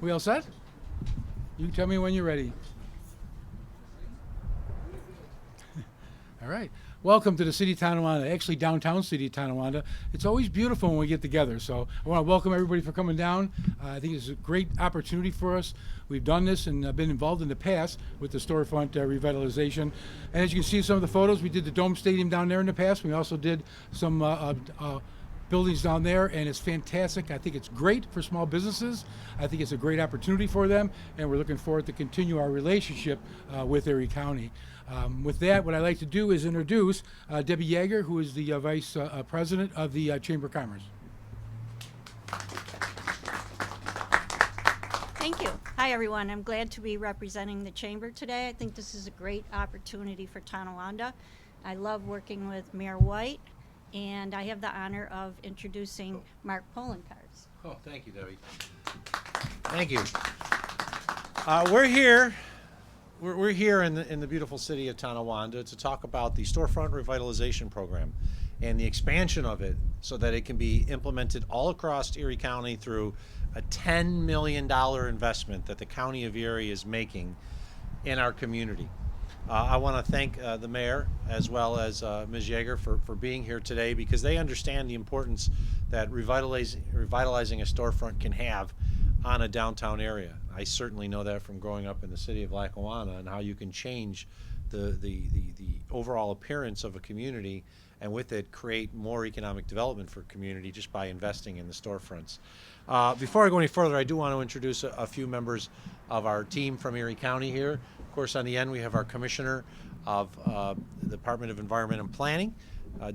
We all set? You tell me when you're ready. All right. Welcome to the City of Tonawanda, actually downtown City of Tonawanda. It's always beautiful when we get together, so I want to welcome everybody for coming down. I think it's a great opportunity for us. We've done this and been involved in the past with the Storefront revitalization. And as you can see some of the photos, we did the Dome Stadium down there in the past. We also did some buildings down there, and it's fantastic. I think it's great for small businesses. I think it's a great opportunity for them, and we're looking forward to continue our relationship with Erie County. With that, what I'd like to do is introduce Debbie Yeager, who is the Vice President of the Chamber of Commerce. Thank you. Hi, everyone. I'm glad to be representing the Chamber today. I think this is a great opportunity for Tonawanda. I love working with Mayor White, and I have the honor of introducing Mark Polencarz. Oh, thank you, Debbie. Thank you. We're here in the beautiful city of Tonawanda to talk about the Storefront Revitalization Program and the expansion of it so that it can be implemented all across Erie County through a $10 million investment that the County of Erie is making in our community. I want to thank the mayor as well as Ms. Yeager for being here today, because they understand the importance that revitalizing a storefront can have on a downtown area. I certainly know that from growing up in the city of Lackawanna, and how you can change the overall appearance of a community, and with it create more economic development for community just by investing in the storefronts. Before I go any further, I do want to introduce a few members of our team from Erie County here. Of course, on the end we have our Commissioner of the Department of Environment and Planning,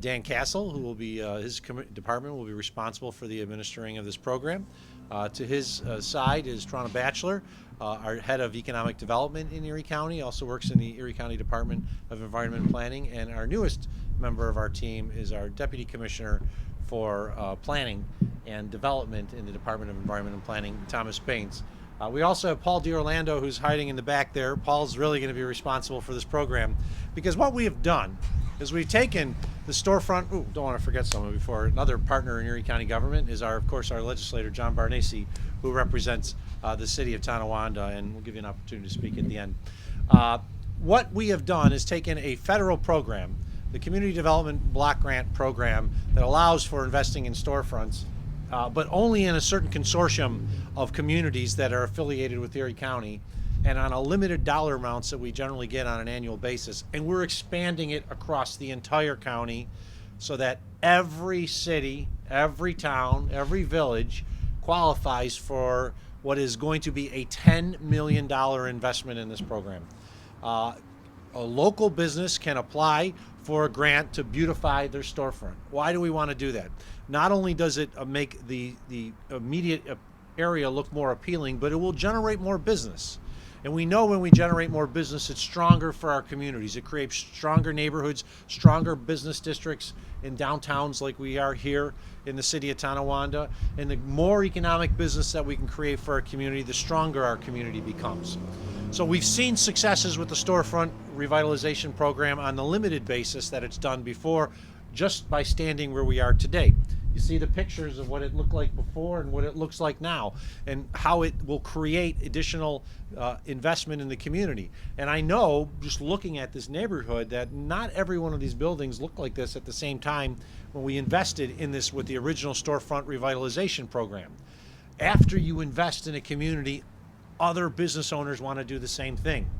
Dan Castle, who will be, his department will be responsible for the administering of this program. To his side is Toronto Batchelor, our head of economic development in Erie County, also works in the Erie County Department of Environment and Planning. And our newest member of our team is our Deputy Commissioner for Planning and Development in the Department of Environment and Planning, Thomas Baines. We also have Paul DiOrlando, who's hiding in the back there. Paul's really going to be responsible for this program, because what we have done is we've taken the storefront. Don't want to forget someone before. Another partner in Erie County government is of course, our legislator, John Barnesi, who represents the city of Tonawanda, and we'll give you an opportunity to speak at the end. What we have done is taken a federal program, the Community Development Block Grant Program, that allows for investing in storefronts, but only in a certain consortium of communities that are affiliated with Erie County, and on a limited dollar amounts that we generally get on an annual basis. And we're expanding it across the entire county so that every city, every town, every village qualifies for what is going to be a $10 million investment in this program. A local business can apply for a grant to beautify their storefront. Why do we want to do that? Not only does it make the immediate area look more appealing, but it will generate more business. And we know when we generate more business, it's stronger for our communities. It creates stronger neighborhoods, stronger business districts in downtowns like we are here in the city of Tonawanda. And the more economic business that we can create for our community, the stronger our community becomes. So we've seen successes with the Storefront Revitalization Program on the limited basis that it's done before, just by standing where we are today. You see the pictures of what it looked like before and what it looks like now, and how it will create additional investment in the community. And I know, just looking at this neighborhood, that not every one of these buildings looked like this at the same time when we invested in this with the original Storefront Revitalization Program. After you invest in a community, other business owners want to do the same thing.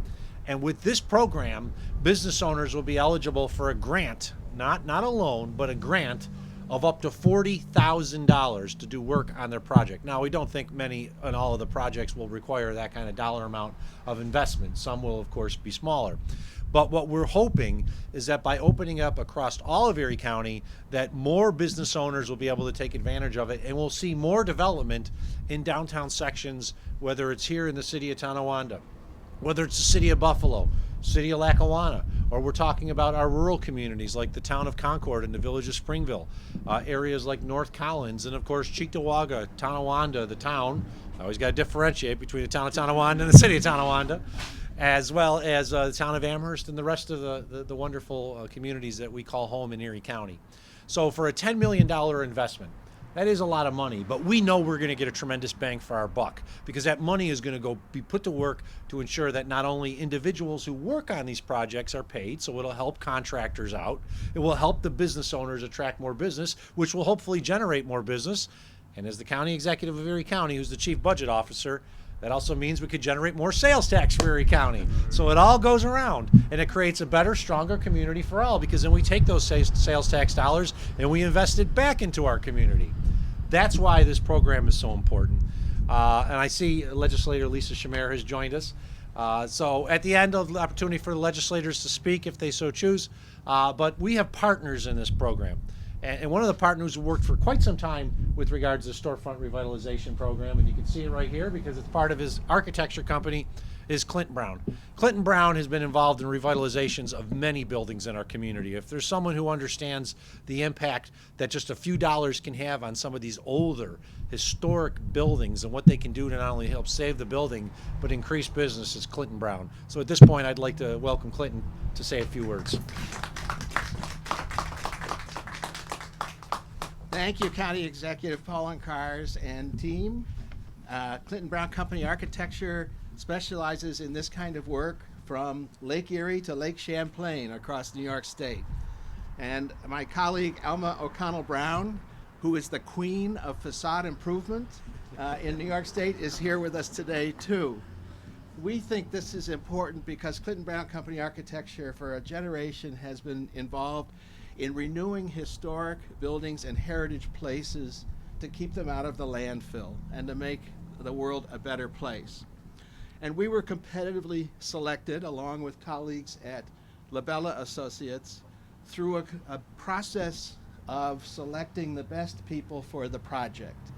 And with this program, business owners will be eligible for a grant, not a loan, but a grant of up to $40,000 to do work on their project. Now, we don't think many and all of the projects will require that kind of dollar amount of investment. Some will, of course, be smaller. But what we're hoping is that by opening up across all of Erie County, that more business owners will be able to take advantage of it, and we'll see more development in downtown sections, whether it's here in the city of Tonawanda, whether it's the city of Buffalo, city of Lackawanna, or we're talking about our rural communities like the town of Concord and the village of Springville, areas like North Collins, and of course Cheektowaga, Tonawanda, the town. I always got to differentiate between the town of Tonawanda and the city of Tonawanda, as well as the town of Amherst and the rest of the wonderful communities that we call home in Erie County. So for a $10 million investment, That is a lot of money, but we know we're going to get a tremendous bang for our buck because that money is going to go be put to work to ensure that not only individuals who work on these projects are paid, so it'll help contractors out. It will help the business owners attract more business, which will hopefully generate more business. And as the county executive of Erie County, who's the chief budget officer, that also means we could generate more sales tax for Erie County. So it all goes around, and it creates a better, stronger community for all, because then we take those sales tax dollars and we invest it back into our community. That's why this program is so important. And I see legislator Lisa Shamir has joined us. So at the end, of the opportunity for the legislators to speak if they so choose. But we have partners in this program. And one of the partners who worked for quite some time with regards to the Storefront Revitalization Program, and you can see it right here because it's part of his architecture company, is Clint Brown. Clint Brown has been involved in revitalizations of many buildings in our community. If there's someone who understands the impact that just a few dollars can have on some of these older, historic buildings and what they can do to not only help save the building, but increase business, it's Clint Brown. So at this point, I'd like to welcome Clinton to say a few words. Thank you, County Executive Paul Cars and team. Clinton Brown Company Architecture specializes in this kind of work from Lake Erie to Lake Champlain across New York State. And my colleague Alma O'Connell Brown, who is the queen of facade improvement in New York State, is here with us today too. We think this is important because Clinton Brown Company Architecture for a generation has been involved in renewing historic buildings and heritage places to keep them out of the landfill and to make the world a better place. And we were competitively selected, along with colleagues at Labella Associates, through a process of selecting the best people for the project.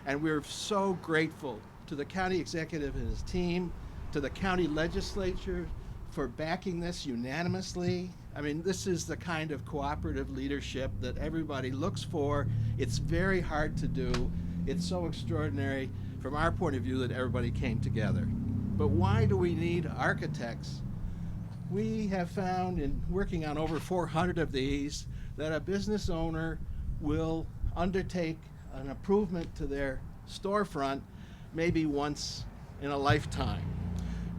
And we're so grateful to the county executive and his team, to the county legislature for backing this unanimously. I mean, this is the kind of cooperative leadership that everybody looks for. It's very hard to do. It's so extraordinary from our point of view that everybody came together. But why do we need architects? We have found in working on over 400 of these that a business owner will undertake an improvement to their storefront maybe once in a lifetime.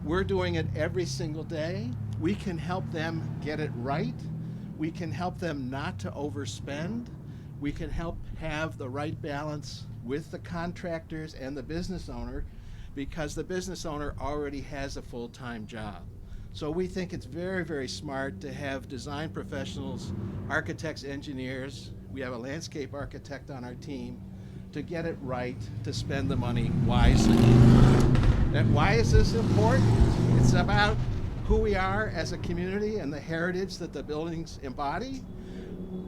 We're doing it every single day. We can help them get it right. We can help them not to overspend. We can help have the right balance with the contractors and the business owner, because the business owner already has a full-time job. So we think it's very, very smart to have design professionals, architects, engineers. We have a landscape architect on our team to get it right, to spend the money wisely. And why is this important? It's about who we are as a community and the heritage that the buildings embody.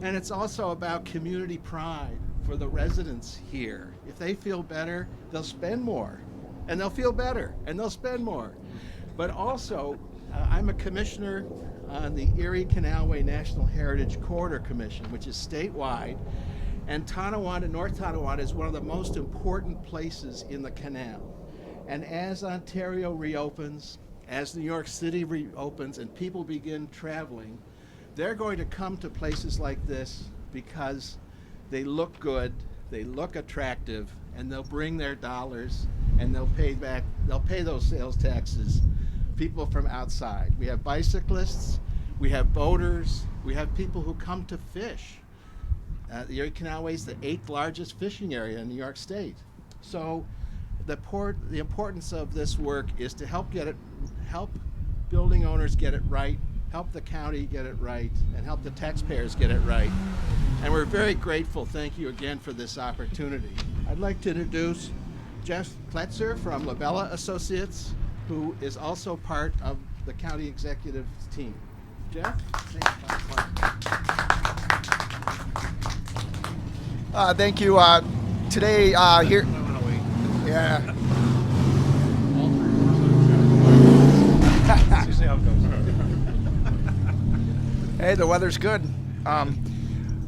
And it's also about community pride for the residents here. If they feel better, they'll spend more. And they'll feel better, and they'll spend more. But also, I'm a commissioner on the Erie Canalway National Heritage Corridor Commission, which is statewide. And Tonawanda, North Tonawanda, is one of the most important places in the canal. And as Ontario reopens, as New York City reopens, and people begin traveling, they're going to come to places like this because they look good, they look attractive, and they'll bring their dollars and they'll pay those sales taxes. People from outside. We have bicyclists, we have boaters, we have people who come to fish. The Erie Canalway is the 8th largest fishing area in New York State. So the importance of this work is to help building owners get it right, help the county get it right, and help the taxpayers get it right. And we're very grateful. Thank you again for this opportunity. I'd like to introduce Jeff Kletzer from Labella Associates, who is also part of the county executive team. Jeff? Thank you. Today here. Yeah. Hey, the weather's good.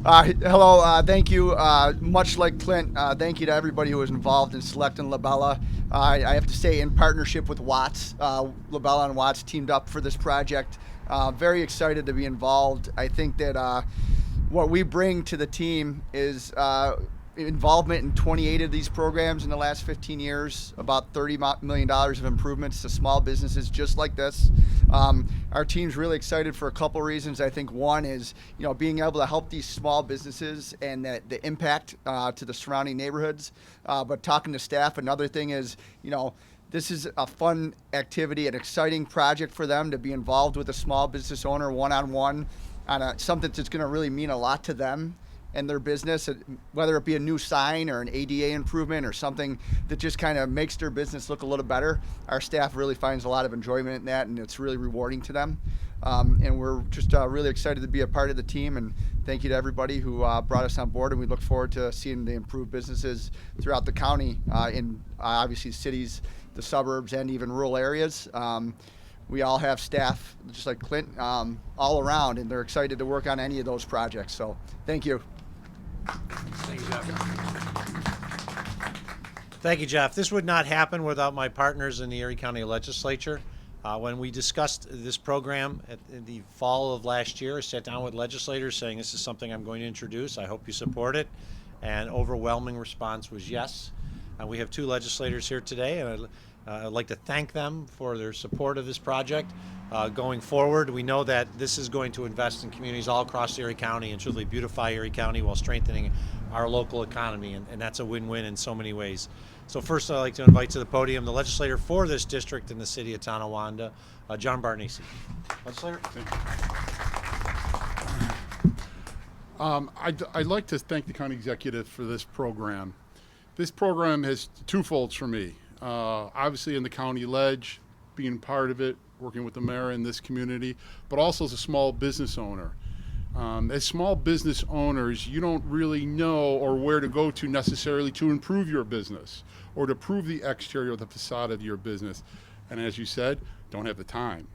Hello. Thank you. Much like Clint, thank you to everybody who was involved in selecting Labella. I have to say, in partnership with Watts, Labella and Watts teamed up for this project. Very excited to be involved. I think that what we bring to the team is involvement in 28 of these programs in the last 15 years, about $30 million of improvements to small businesses just like this. Our team's really excited for a couple reasons. I think one is, being able to help these small businesses and the impact to the surrounding neighborhoods. But talking to staff, another thing is, this is a fun activity, an exciting project for them to be involved with a small business owner one-on-one on something that's going to really mean a lot to them and their business, whether it be a new sign or an ADA improvement or something that just kind of makes their business look a little better. Our staff really finds a lot of enjoyment in that, and it's really rewarding to them. And we're just really excited to be a part of the team, and thank you to everybody who brought us on board, and we look forward to seeing the improved businesses throughout the county in obviously cities, the suburbs, and even rural areas. We all have staff, just like Clint, all around, and they're excited to work on any of those projects. So thank you. Thank you, Jeff. Thank you, Jeff. This would not happen without my partners in the Erie County Legislature. When we discussed this program in the fall of last year, I sat down with legislators saying this is something I'm going to introduce. I hope you support it. And overwhelming response was yes. We have 2 legislators here today, and I'd like to thank them for their support of this project. Going forward, we know that this is going to invest in communities all across Erie County and truly beautify Erie County while strengthening our local economy, and that's a win-win in so many ways. So first, I'd like to invite to the podium the legislator for this district in the city of Tonawanda, John Barnese. Legislator. I'd like to thank the county executive for this program. This program has twofolds for me. Obviously in the county ledge, being part of it, working with the mayor in this community, but also as a small business owner. As small business owners, you don't really know or where to go to necessarily to improve your business or to improve the exterior or the facade of your business. And as you said, don't have the time.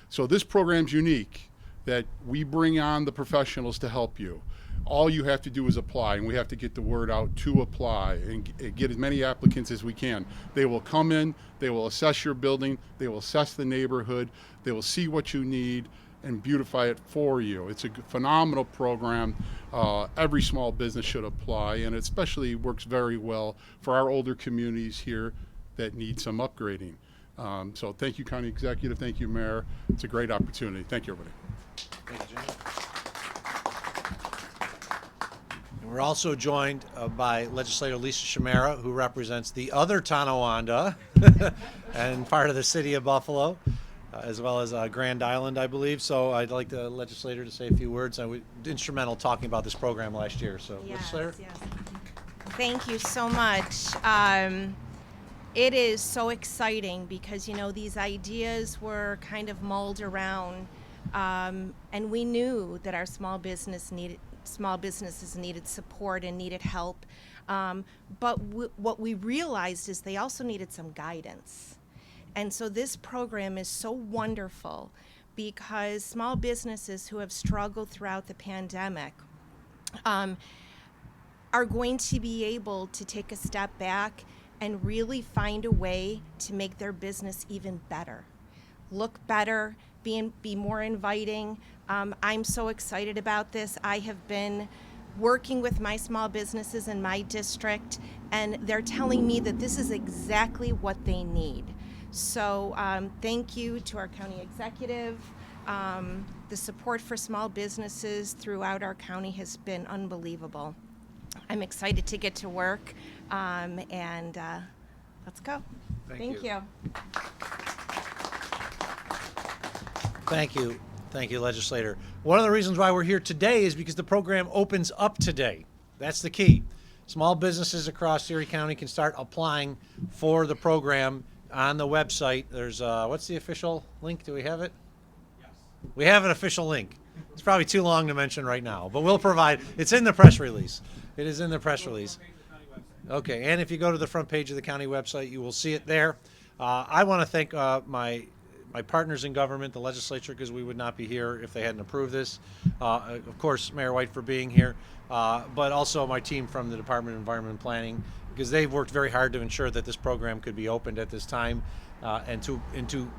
So this program's unique, that we bring on the professionals to help you. All you have to do is apply, and we have to get the word out to apply and get as many applicants as we can. They will come in, they will assess your building, they will assess the neighborhood, they will see what you need and beautify it for you. It's a phenomenal program. Every small business should apply, and it especially works very well for our older communities here that need some upgrading. So thank you, County Executive. Thank you, Mayor. It's a great opportunity. Thank you, everybody. Thank you, Jim. We're also joined by legislator Lisa Shamara, who represents the other Tonawanda and part of the city of Buffalo, as well as Grand Island, I believe. So I'd like the legislator to say a few words. I was instrumental talking about this program last year. So, legislator. Yes. Thank you so much. It is so exciting because, these ideas were kind of mulled around, and we knew that our small businesses needed support and needed help. But what we realized is they also needed some guidance. And so this program is so wonderful because small businesses who have struggled throughout the pandemic are going to be able to take a step back and really find a way to make their business even better, look better, be more inviting. I'm so excited about this. I have been working with my small businesses in my district, and they're telling me that this is exactly what they need. So thank you to our county executive. The support for small businesses throughout our county has been unbelievable. I'm excited to get to work, and let's go. Thank you. Thank you. Thank you, legislator. One of the reasons why we're here today is because the program opens up today. That's the key. Small businesses across Erie County can start applying for the program on the website. There's, what's the official link? Do we have it? Yes. We have an official link. It's probably too long to mention right now, but we'll provide, it's in the press release. It is in the press release. Okay, and if you go to the front page of the county website, you will see it there. I want to thank my partners in government, the legislature, because we would not be here if they hadn't approved this. Of course, Mayor White for being here, but also my team from the Department of Environment and Planning, because they've worked very hard to ensure that this program could be opened at this time, and to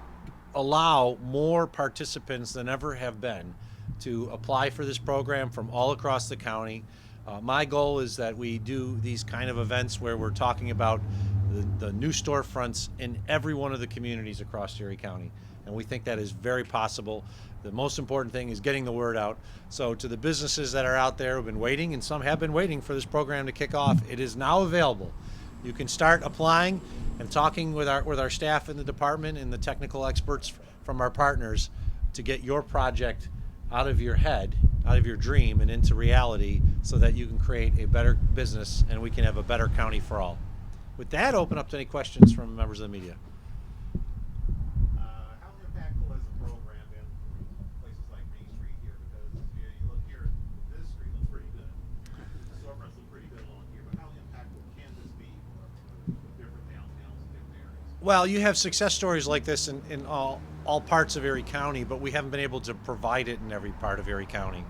allow more participants than ever have been to apply for this program from all across the county. My goal is that we do these kind of events where we're talking about the new storefronts in every one of the communities across Erie County. And we think that is very possible. The most important thing is getting the word out. So to the businesses that are out there who've been waiting, and some have been waiting for this program to kick off, it is now available. You can start applying and talking with our staff in the department and the technical experts from our partners to get your project out of your head, out of your dream, and into reality so that you can create a better business and we can have a better county for all. With that, open up to any questions from members of the media. How impactful has the program been for places like Main Street here? Because you look here, this street looks pretty good. The storefronts look pretty good along here, but how impactful can this be for different downtowns and different areas? Well, you have success stories like this in all parts of Erie County, but we haven't been able to provide it in every part of Erie County.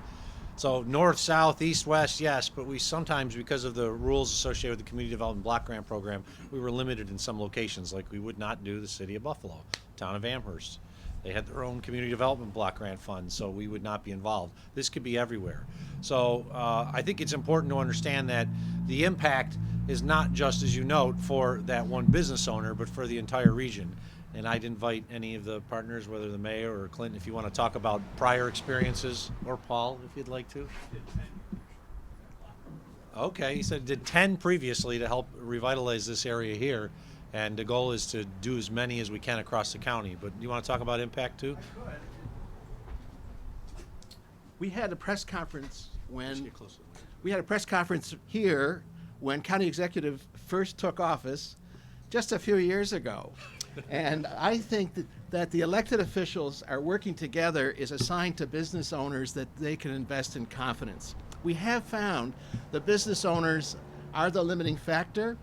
So north, south, east, west, yes, but we sometimes, because of the rules associated with the Community Development Block Grant Program, we were limited in some locations, like we would not do the city of Buffalo, town of Amherst. They had their own Community Development Block Grant Fund, so we would not be involved. This could be everywhere. So I think it's important to understand that the impact is not just, as you note, for that one business owner, but for the entire region. And I'd invite any of the partners, whether the mayor or Clint, if you want to talk about prior experiences, or Paul, if you'd like to. Okay, he said did 10 previously to help revitalize this area here, and the goal is to do as many as we can across the county. But you want to talk about impact too? We had a press conference here when county executive first took office just a few years ago. And I think that the elected officials are working together is a sign to business owners that they can invest in confidence. We have found the business owners are the limiting factor.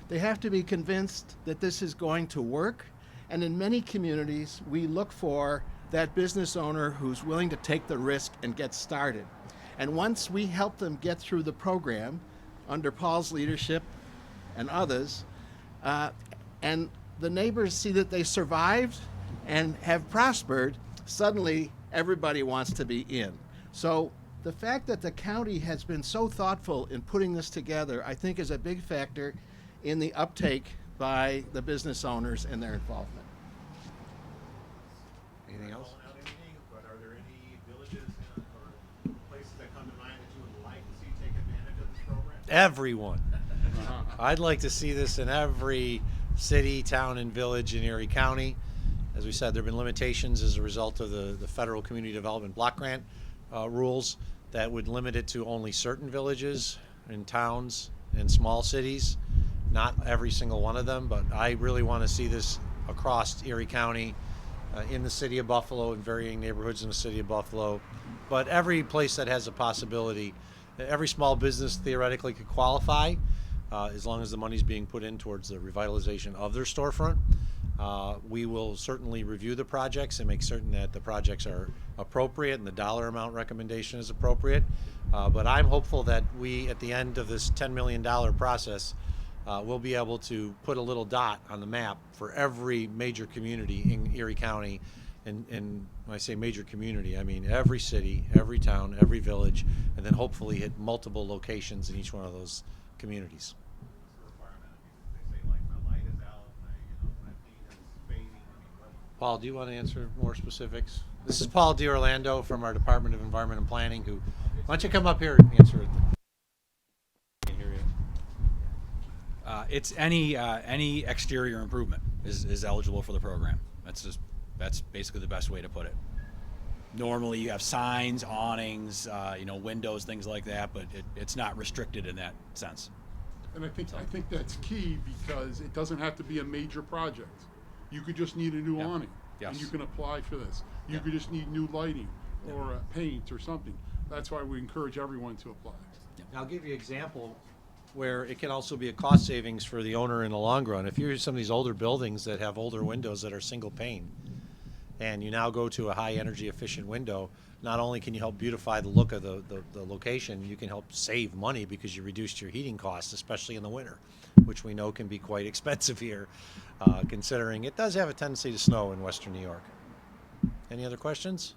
They have to be convinced that this is going to work. And in many communities, we look for that business owner who's willing to take the risk and get started. And once we help them get through the program under Paul's leadership and others, and the neighbors see that they survived and have prospered, suddenly everybody wants to be in. So the fact that the county has been so thoughtful in putting this together, I think is a big factor in the uptake by the business owners and their involvement. Anything else? Calling out anything, but are there any villages or places that come to mind that you would like to see take advantage of this program? Everyone. I'd like to see this in every city, town, and village in Erie County. As we said, there have been limitations as a result of the federal community development block grant rules that would limit it to only certain villages and towns and small cities. Not every single one of them, but I really want to see this across Erie County, in the city of Buffalo, in varying neighborhoods in the city of Buffalo. But every place that has a possibility, every small business theoretically could qualify, as long as the money's being put in towards the revitalization of their storefront. We will certainly review the projects and make certain that the projects are appropriate and the dollar amount recommendation is appropriate. But I'm hopeful that we, at the end of this $10 million process, we'll be able to put a little dot on the map for every major community in Erie County. And when I say major community, I mean every city, every town, every village, and then hopefully hit multiple locations in each one of those communities. They say like my light is out, my paint is fading. Paul, do you want to answer more specifics? This is Paul DiOrlando from our Department of Environment and Planning. Why don't you come up here and answer it? Can't hear you. It's any exterior improvement is eligible for the program. That's basically the best way to put it. Normally you have signs, awnings, windows, things like that, but it's not restricted in that sense. And I think that's key because it doesn't have to be a major project. You could just need a new Yeah. awning, Yes. and you can apply for this. You Yeah. could just need new lighting or paint or something. That's why we encourage everyone to apply. I'll give you an example where it can also be a cost savings for the owner in the long run. If you're some of these older buildings that have older windows that are single pane, and you now go to a high energy efficient window, not only can you help beautify the look of the location, you can help save money because you reduced your heating costs, especially in the winter, which we know can be quite expensive here, considering it does have a tendency to snow in western New York. Any other questions?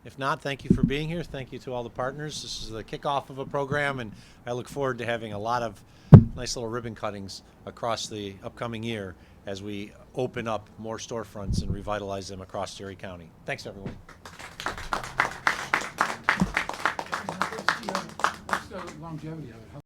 If not, thank you for being here. Thank you to all the partners. This is the kickoff of a program, and I look forward to having a lot of nice little ribbon cuttings across the upcoming year as we open up more storefronts and revitalize them across Erie County. Thanks, everyone. What's the longevity of it?